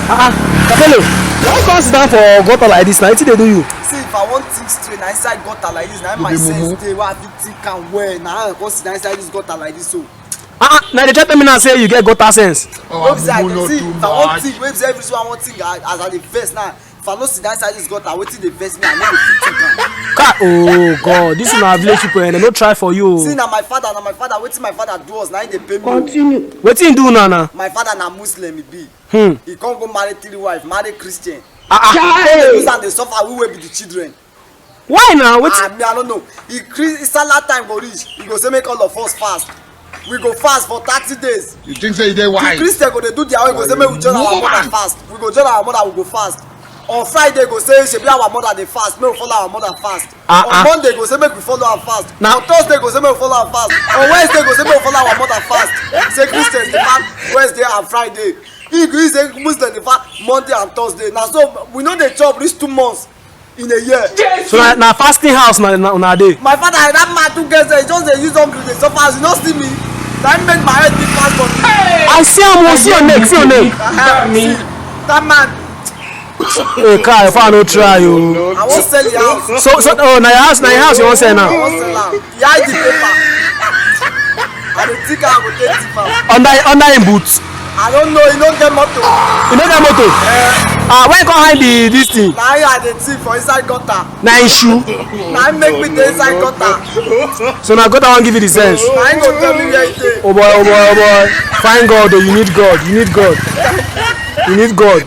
Kapelo, why you sit down for gutter like this? Now, what they do you? See, if I want things straight, na inside gutter like this, na my sense dey wey I fit think am well. Na I go sit down inside this gutter like this, so. Now they try tell me now say you get gutter sense. Oh, see, I can see. If I want think, wey be say every one want think as I dey vex now. If I no sit down inside this gutter, wetin dey vex me, I no go fit think am. Oh God, this is na village people and they no try for you. See, na my father, wetin my father do us, na him dey pay me. Continue. Wetin he do now? My father na Muslim, he be. He come go marry 3 wives, marry Christian. Use am dey suffer, we wey be the children. Why now? Me, I don't know. He Salah time go reach, he go say make all of us fast. We go fast for 30 days. You think say they wise? The Christian go dey do their own, go say make we join our mother fast. We go join our mother, we go fast. On Friday go say shebi our mother dey fast, make we follow our mother fast. On Monday go say make we follow am fast. On Thursday go say make we follow am fast. On Wednesday go say make we follow our mother fast. Say Christians dey fast Wednesday and Friday. He go say Muslim dey fast Monday and Thursday. Na so we no dey chop reach 2 months in a year. So na fasting house na dey. My father, that man too get there, he just dey use hungry dey suffer. As you no see me, that make my head big pass for me. I see am, see your neck, see your neck. That man. Hey, Kai, if I no try you. I wan sell the house. So na your house you wan sell now. I wan sell am. He hide the paper. I dey think I go take tip am. Under him boot. I don't know, he no get motor. You no get motor? Why you come hide this thing? Na him I dey thief for inside gutter. Na him shoe. Na him make me dey inside gutter. So na gutter wan give you the sense. Na him go tell me where he dey. Oh boy. Find God, oh, you need God. You need God.